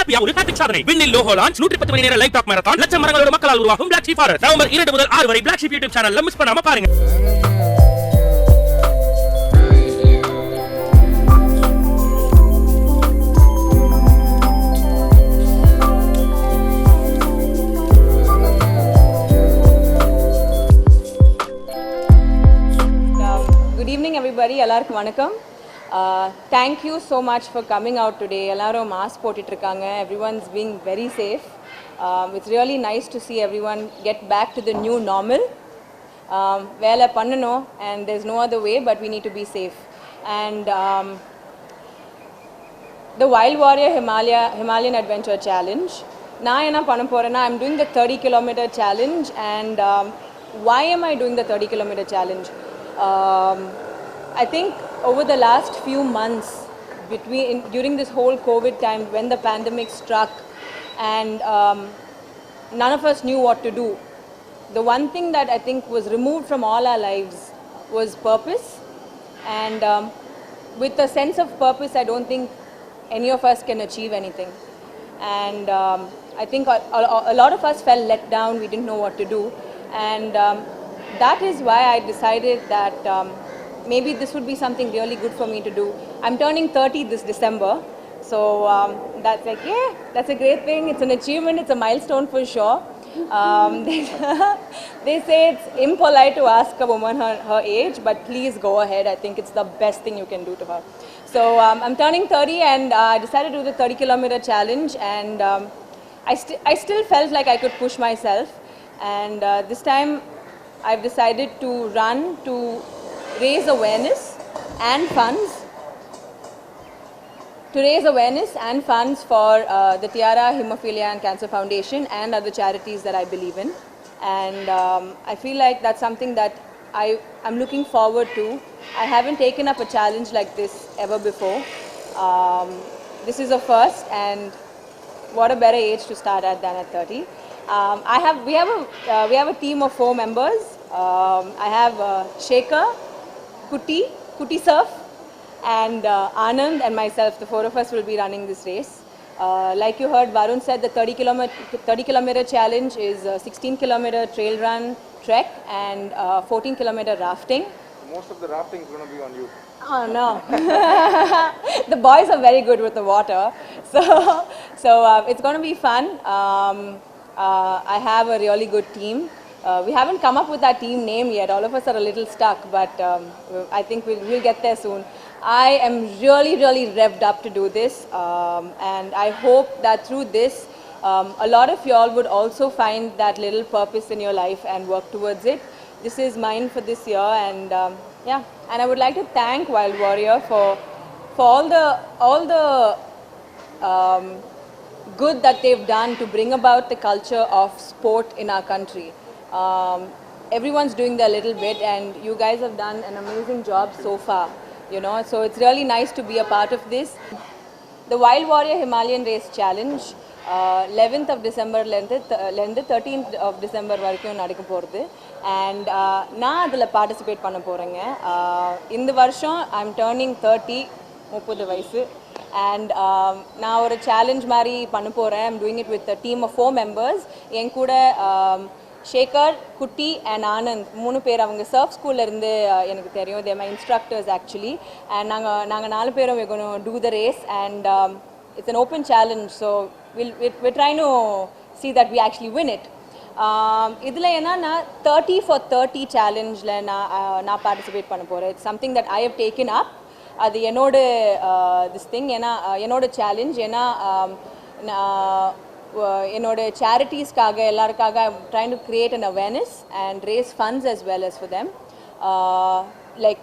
Olympia ஒரு hat-trick சாதனை. விண்ணில் லோகோ லான்ச், 110 மணி நேர லைவ் டாக் மாரத்தான், லட்சம் மரங்களோட மக்களால் உருவாகும் Black Sheep Forest. நவம்பர் 2 முதல் 6 வரை Black Sheep YouTube சேனல்ல மிஸ் பண்ணாம பாருங்க. Good evening everybody. எல்லாருக்கும் வணக்கம். Thank you so much for coming out today. எல்லாரும் மாஸ்க் போட்டுட்டு இருக்காங்க. Everyone's being very safe. It's really nice to see everyone get back to the new normal. வேலை பண்ணணும் and there's no other way but we need to be safe. And the Wild Warrior Himalayan Adventure Challenge. நான் என்ன பண்ண போறேன்னா I'm doing the 30-kilometer challenge and why am I doing the 30-kilometer challenge? I think over the last few months during this whole COVID time when the pandemic struck and none of us knew what to do, the one thing that I think was removed from all our lives was purpose. And with a sense of purpose I don't think any of us can achieve anything. And I think a lot of us felt let down. We didn't know what to do, and that is why I decided that maybe this would be something really good for me to do. I'm turning 30 this December, so that's like, yeah, that's a great thing. It's an achievement, it's a milestone for sure. They say it's impolite to ask a woman her age, but please go ahead. I think it's the best thing you can do to her. So I'm turning 30 and I decided to do the 30-kilometer challenge, and I still felt like I could push myself, and this time I've decided to run to raise awareness and funds for the Tiara Hemophilia and Cancer Foundation and other charities that I believe in. And I feel like that's something that I'm looking forward to. I haven't taken up a challenge like this ever before. This is a first, and what a better age to start at than at 30. We have a team of 4 members. I have Shekhar, Kuti Surf, and Anand and myself. The 4 of us will be running this race. Like you heard, Varun said the 30-kilometer challenge is a 16-kilometer trail run, trek, and 14-kilometer rafting. Most of the rafting is going to be on you. Oh no. The boys are very good with the water, so it's going to be fun. I have a really good team. We haven't come up with our team name yet. All of us are a little stuck, but I think we'll get there soon. I am really revved up to do this, and I hope that through this a lot of y'all would also find that little purpose in your life and work towards it. This is mine for this year, and yeah, and I would like to thank Wild Warrior for all the good that they've done to bring about the culture of sport in our country. Everyone's doing their little bit, and you guys have done an amazing job so far, you know, so it's really nice to be a part of this. The Wild Warrior Himalayan Race Challenge 11th of December lende 13th of December வரைக்கும் நடக்க போகுது, and நான் அதில் participate பண்ண போகிறேங்க. இந்த வருஷம் I'm turning 30 வயசு, and நான் ஒரு சேலஞ்ச் மாதிரி பண்ண போகிறேன். I'm doing it with a team of 4 members. என் கூட Shekhar, Kuti and Anand 3 பேர் அவங்க சர்ஃப் ஸ்கூல்ல இருந்து எனக்கு தெரியும். They are my instructors actually, and நாங்க 4 பேரும் we're going to do the race, and it's an open challenge, so we're trying to see that we actually win it. இதில் என்னன்னா 30 for 30 சேலஞ்சில் நான் பார்ட்டிசிபேட் பண்ண போகிறேன். It's something that I have taken up. அது என்னோட this thing, ஏன்னா என்னோட challenge, ஏன்னா என்னோட சேரிட்டிஸ்க்காக எல்லாருக்காக I'm trying to create an awareness and raise funds as well as for them, like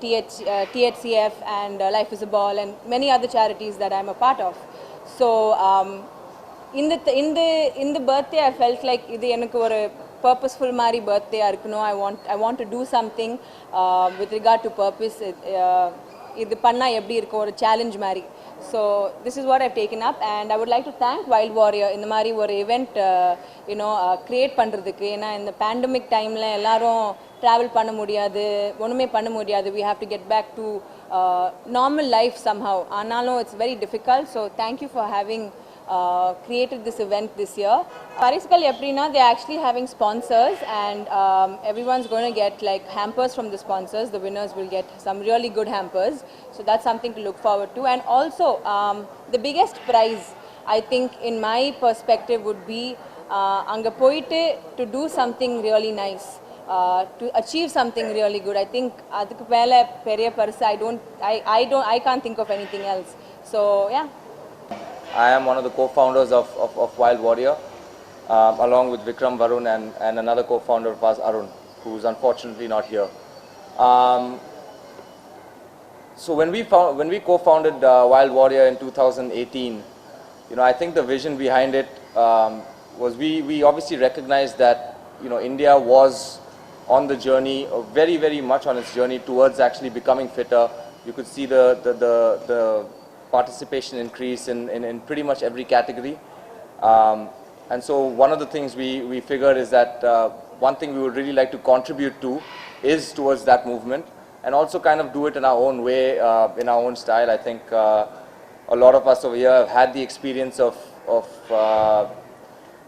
THCF and Life is a Ball and many other charities that I'm a part of. So in the birthday I felt like இது எனக்கு ஒரு purposeful மாதிரி birthday-ஆ இருக்கணும். I want to do something with regard to purpose. இது பண்ணா எப்படி இருக்கும், ஒரு சேலஞ்ச் மாதிரி. So this is what I've taken up, and I would like to thank Wild Warrior இந்த மாதிரி ஒரு event create பண்ணுறதுக்கு. ஏன்னா இந்த பேண்டமிக் டைமில் எல்லாரும் ட்ராவல் பண்ண முடியாது, ஒன்றுமே பண்ண முடியாது. We have to get back to normal life somehow. ஆனாலும் it's very difficult. So thank you for having created this event this year. Parisikal Yaprina, they're actually having sponsors, and everyone's going to get like hampers from the sponsors. The winners will get some really good hampers. So that's something to look forward to. And also, the biggest prize, I think, in my perspective, would be anga poite to do something really nice. To achieve something really good. I think adukku mele periya parisa I can't think of anything else. So yeah. I am one of the co-founders of Wild Warrior, along with Vikram, Varun, and another co-founder of us, Arun, who's unfortunately not here. So when we co-founded Wild Warrior in 2018, I think the vision behind it was we obviously recognized that India was on the journey, very, very much on its journey towards actually becoming fitter. You could see the participation increase in pretty much every category. And so one of the things we figured is that one thing we would really like to contribute to is towards that movement, and also kind of do it in our own way, in our own style. I think a lot of us over here have had the experience of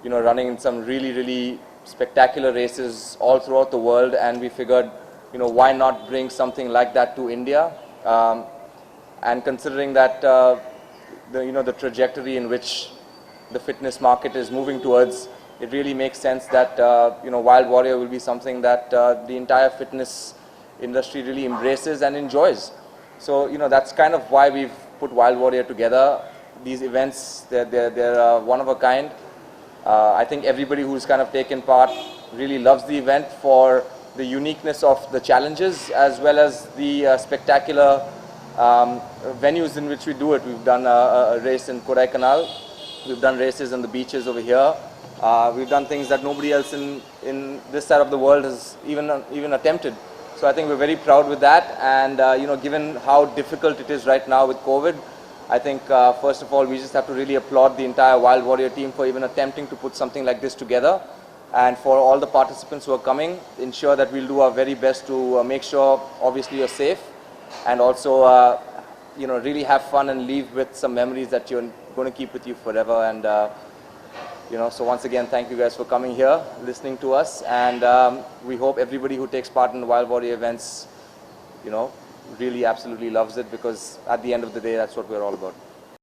running in some really, really spectacular races all throughout the world, and we figured, why not bring something like that to India? And considering that the trajectory in which the fitness market is moving towards, it really makes sense that Wild Warrior will be something that the entire fitness industry really embraces and enjoys. So that's kind of why we've put Wild Warrior together. These events, they're one of a kind. I think everybody who's kind of taken part really loves the event for the uniqueness of the challenges as well as the spectacular venues in which we do it. We've done a race in Kodaikanal. We've done races on the beaches over here. We've done things that nobody else in this side of the world has even attempted. So I think we're very proud with that. And given how difficult it is right now with COVID, I think first of all we just have to really applaud the entire Wild Warrior team for even attempting to put something like this together. And for all the participants who are coming, ensure that we'll do our very best to make sure obviously you're safe, and also really have fun and leave with some memories that you're going to keep with you forever. And so once again, thank you guys for coming here, listening to us, and we hope everybody who takes part in the Wild Warrior events really absolutely loves it, because at the end of the day, that's what we're all about.